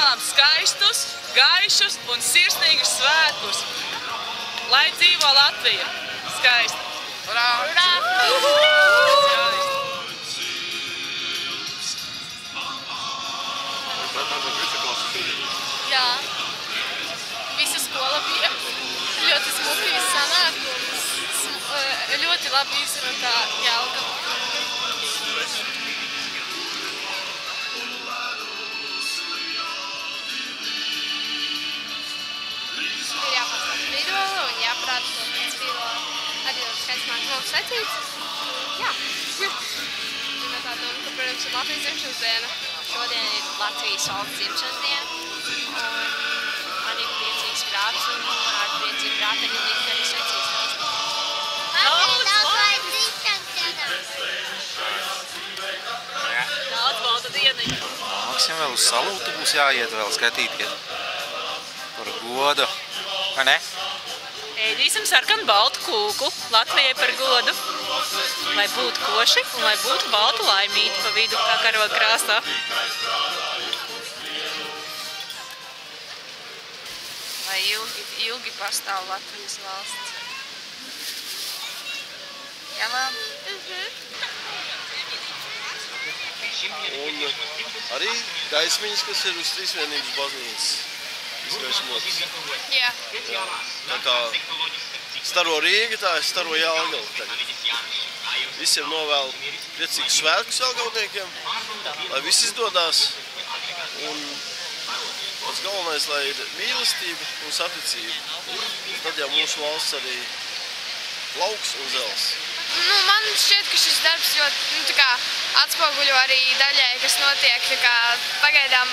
vēlam skaistus, gaišus un sirsnīgus svētkus. Lai dzīvo Latvija! Skaisti! Urā! Jā. Visa skola bija ļoti smuki sanāk. Ļoti labi izrunāta Jelgava. Ir jāpastāv spīdoli un jāparāda to pēc spīdola. Arī jau skaists māks vēl secīts. Jā. Un tā doma, ka, protams, ir Latvijas dzimšanas diena. Šodien ir Latvijas valsts dzimšanas diena. Un man ir priecīgs prāts un ar priecīgu prātu arī likt arī secīts. Daudz balta dieniņa. Māksim vēl uz salūtu būs jāiet vēl skatīties par godu, vai ne? Ēdīsim sarkanu baltu kūku Latvijai par godu, lai būtu koši un lai būtu baltu laimīti pa vidu, kā karoga krāsā. Lai ilgi pastāv Latvijas valsts. Jā, labi. Un arī gaismiņas, kas ir uz Trīsvienības baznīcas izgaismotas. Jā. Tā kā staro Rīga, tā ir staro Jelgava tagad. Visiem novēlu priecīgus svētkus jelgavniekiem, lai viss izdodās. Un pats galvenais, lai ir mīlestība un saticība. Tad jau mūsu valsts arī plauks un zels. Man šķiet, ka šis darbs ļoti atspoguļo arī daļai, kas notiek pagaidām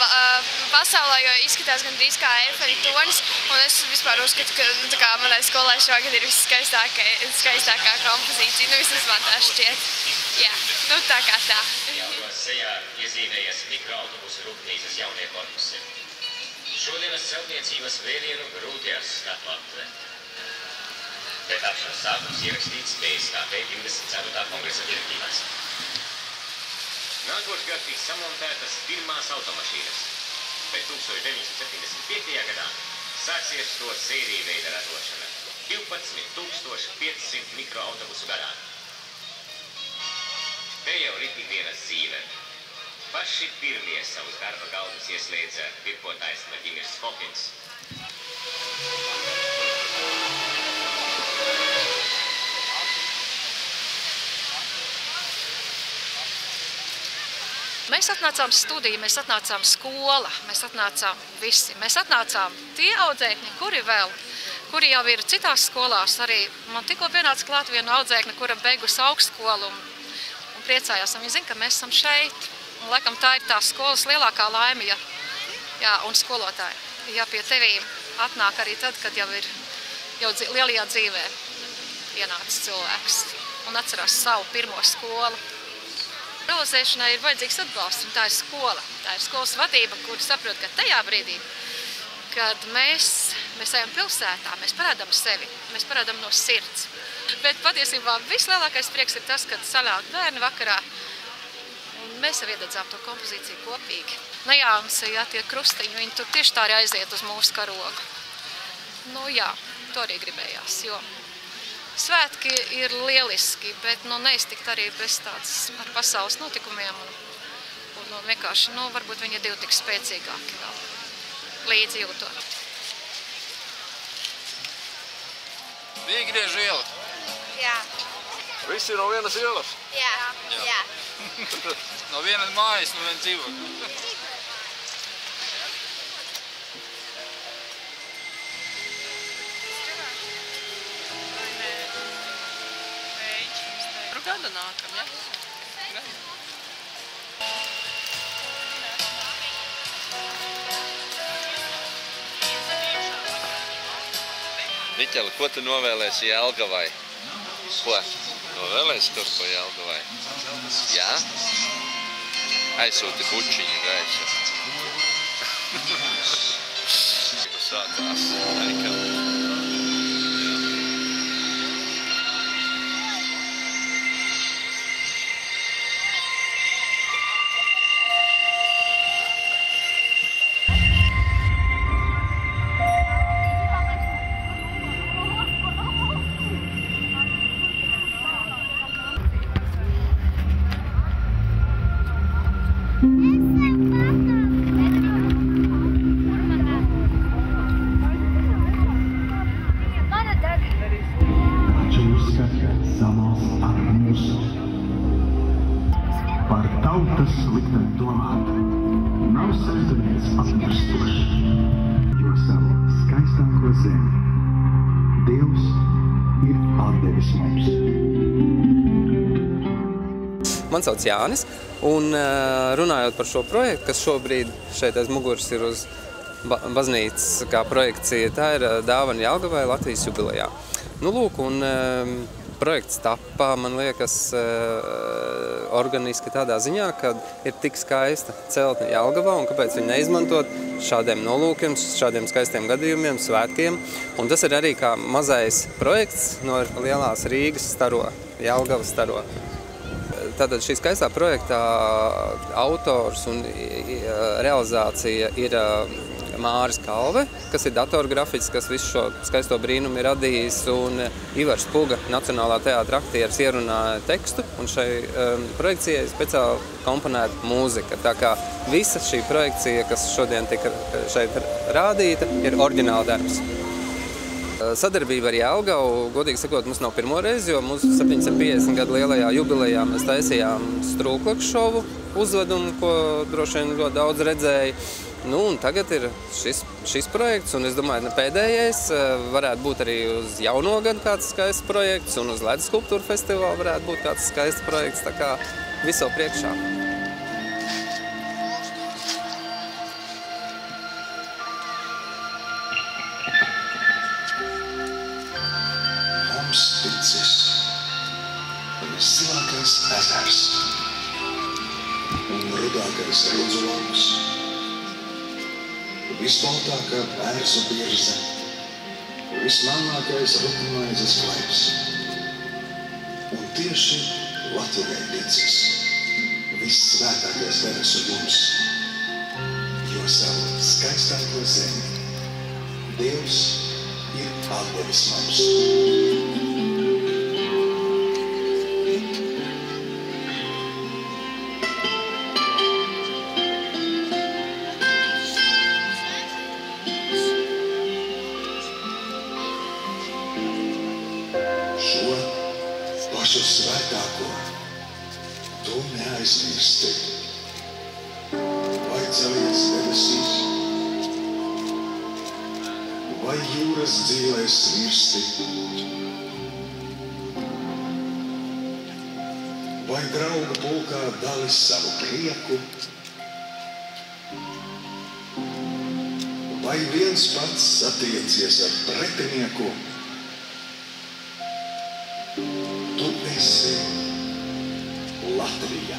pasaulē, jo izskatās gandrīz kā Eifeļa tornis. Un es vispār uzskatu, ka manai skolai šogad ir visskaistākā kompozīcija. Vismaz man tā šķiet. Jā, tā kā tā. Jelgavas sejā iezīmējies mikroautobusu rūpnīcas jaunie korpusi. Šodienas celtniecības vēlienu grūti aptvert. Etapšanas sākums ierakstīts PSKP 24. kongresa direktīvās. Nākošgad tiks samontētas pirmās automašīnas, bet 1975. gadā sāksies to sēriju veida ražošana 12,500 mikroautobusu gadā. Te jau rit ikdienas dzīve. Paši pirmie savus darba galvas ieslēdza virpotājs Vladimirs Fokins. Mēs atnācām studiju, mēs atnācām skola, mēs atnācām visi. Mēs atnācām tie audzēkņi, kuri jau ir citās skolās. Arī man tikko pienāca klāt viena audzēkne, kura beigusi augstskolu un priecājās. Viņa zina, ka mēs esam šeit. Un, laikam, tā ir tā skolas lielākā laime, un skolotāji. Ja pie tevīm atnāk arī tad, kad jau ir lielajā dzīvē ienācis cilvēks un atcerās savu pirmo skolu. Realizēšanai ir vajadzīgs atbalsts, un tā ir skola. Tā ir skolas vadība, kuri saprot, ka tajā brīdī, kad mēs ejam pilsētā, mēs parādām sevi, mēs parādām no sirds. Bet patiesībā vislielākais prieks ir tas, kad sanāk bērni vakarā, un mēs jau iededzām to kompozīciju kopīgi. Tie krustiņi, viņi tur tieši tā arī aiziet uz mūsu karogu. To arī gribējās, jo svētki ir lieliski, bet neiztikt arī bez tādas ar pasaules notikumiem un vienkārši, varbūt viņi ir divi tik spēcīgāki vēl līdzi jūtot. Vīgriežu iela? Jā. Visi ir no vienas ielas? Jā. No vienas mājas, no vienas dzīvokļa. Gada nākam, ja? Miķeli, ko tu novēlēsi Jelgavai? Ko? Novēlēsi kaut ko Jelgavai? Jā? Aizsūti bučiņu gaisa. Sākās. visu. Par tautas likteni domāt, nav sēdinies apmirstoši, jo savu skaistāko zemi Dievs ir atdevis mums. Man sauc Jānis, un runājot par šo projektu, kas šobrīd šeit aiz muguras ir uz baznīcas kā projekcija, tā ir dāvana Jelgavai Latvijas jubilejā. Nu, lūk, un projekts tapā, man liekas, organiski tādā ziņā, ka ir tik skaista celtne Jelgavā, un kāpēc viņu neizmantot šādiem nolūkiem, šādiem skaistiem gadījumiem, svētkiem. Un tas ir arī kā mazais projekts no lielās Rīgas staro, Jelgavas staro. Tātad šī skaistā projektā autors un realizācija ir Māris Kalve, kas ir datorgrafiķis, kas visu šo skaisto brīnumu ir radījis, un Ivars Puga, Nacionālā teātra aktieris, ierunāja tekstu, un šai projekcijai speciāli komponēta mūzika. Tā kā visa šī projekcija, kas šodien tika šeit rādīta, ir oriģināla darbs. Sadarbība ar Jelgavu, godīgi sakot, mums nav pirmo reizi, jo mūsu 750 gadu lielajā jubilejā mēs taisījām Strūklaku šovu uzvedumu, ko droši vien ļoti daudz redzēja. Nu, un tagad ir šis projekts, un es domāju, ne pēdējais, varētu būt arī uz jauno gadu kāds skaists projekts, un uz ledus skulptūru festivālu varētu būt kāds skaists projekts, tā kā visu vēl priekšā. Ticis, viszilākais ezers un rudākais rudzu lauks, visbaltākā bērzu birze, vismelnākais rupmaizes klaips. Un tieši Latvijai ticis vissvētākais debesu jums, jo savu skaistāko zemi Dievs ir atdevis mums. Šo pašu svētāko tu neaizmirsti. Vai celies debesīs, vai jūras dzīvēs virsti, vai draugu pulkā dali savu prieku, vai viens pats satiecies ar pretinieku. Tu esi Latvija.